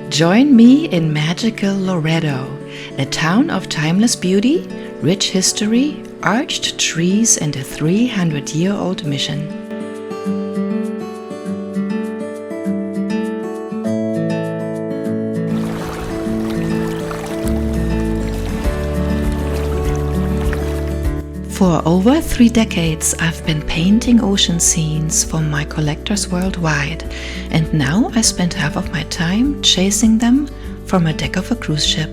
Join me in magical Loreto, a town of timeless beauty, rich history, arched trees, and a 300-year-old mission. For over 3 decades, I've been painting ocean scenes for my collectors worldwide, and now I spend half of my time chasing them from a deck of a cruise ship.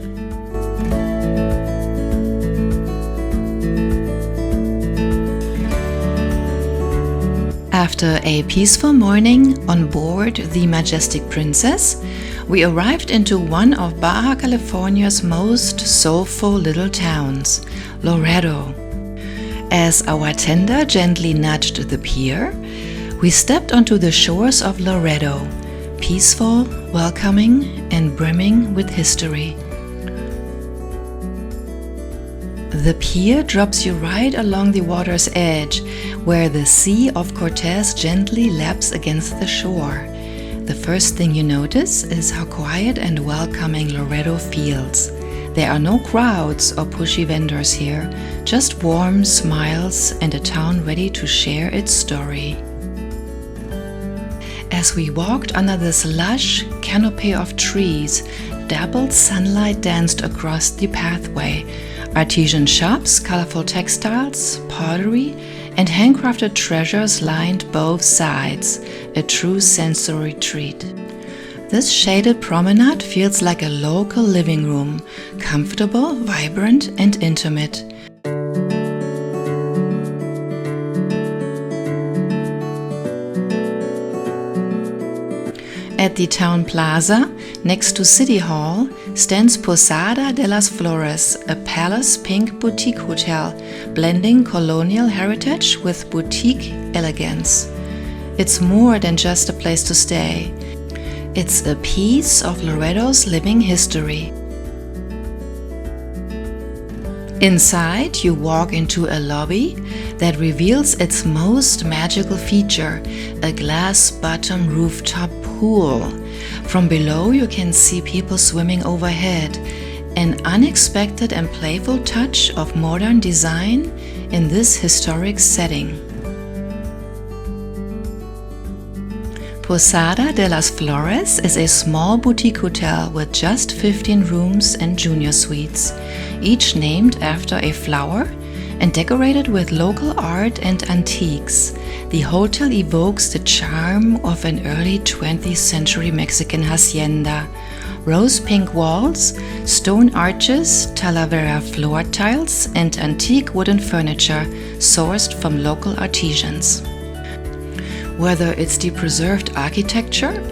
After a peaceful morning on board the Majestic Princess, we arrived into one of Baja California's most soulful little towns, Loreto. As our tender gently nudged the pier, we stepped onto the shores of Loreto, peaceful, welcoming, and brimming with history. The pier drops you right along the water's edge, where the Sea of Cortez gently laps against the shore. The first thing you notice is how quiet and welcoming Loreto feels. There are no crowds or pushy vendors here, just warm smiles and a town ready to share its story. As we walked under this lush canopy of trees, dappled sunlight danced across the pathway. Artisan shops, colorful textiles, pottery, and handcrafted treasures lined both sides, a true sensory treat. This shaded promenade feels like a local living room, comfortable, vibrant, and intimate. At the town plaza, next to City Hall, stands Posada De Las Flores, a palace pink boutique hotel, blending colonial heritage with boutique elegance. It's more than just a place to stay. It's a piece of Loreto's living history. Inside, you walk into a lobby that reveals its most magical feature, a glass-bottom rooftop pool. From below, you can see people swimming overhead, an unexpected and playful touch of modern design in this historic setting. Posada De Las Flores is a small boutique hotel with just 15 rooms and junior suites, each named after a flower and decorated with local art and antiques. The hotel evokes the charm of an early 20th century Mexican hacienda. Rose-pink walls, stone arches, talavera floor tiles, and antique wooden furniture sourced from local artisans. Whether it's the preserved architecture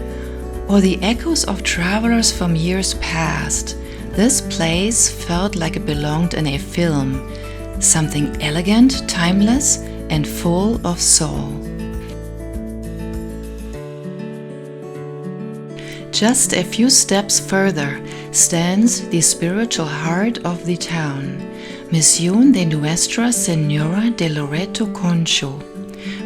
or the echoes of travelers from years past, this place felt like it belonged in a film, something elegant, timeless, and full of soul. Just a few steps further stands the spiritual heart of the town, Misión de Nuestra Señora de Loreto Concho.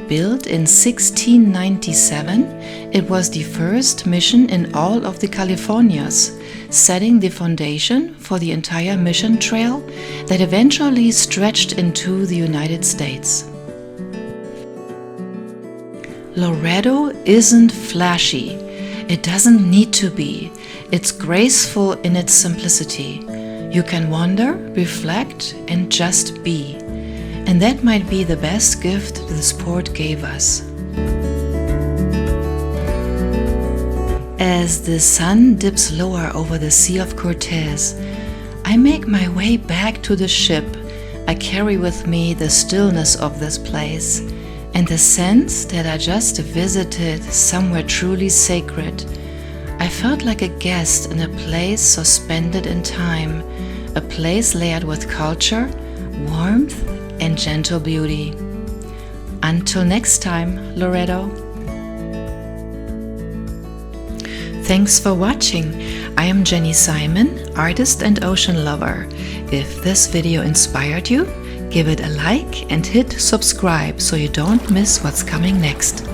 Built in 1697, it was the first mission in all of the Californias, setting the foundation for the entire mission trail that eventually stretched into the United States. Loreto isn't flashy. It doesn't need to be. It's graceful in its simplicity. You can wander, reflect, and just be. And that might be the best gift this port gave us. As the sun dips lower over the Sea of Cortez, I make my way back to the ship. I carry with me the stillness of this place and the sense that I just visited somewhere truly sacred. I felt like a guest in a place suspended in time, a place layered with culture, warmth, and gentle beauty. Until next time, Loreto. Thanks for watching. I am Jenny Simon, artist and ocean lover. If this video inspired you, give it a like and hit subscribe so you don't miss what's coming next.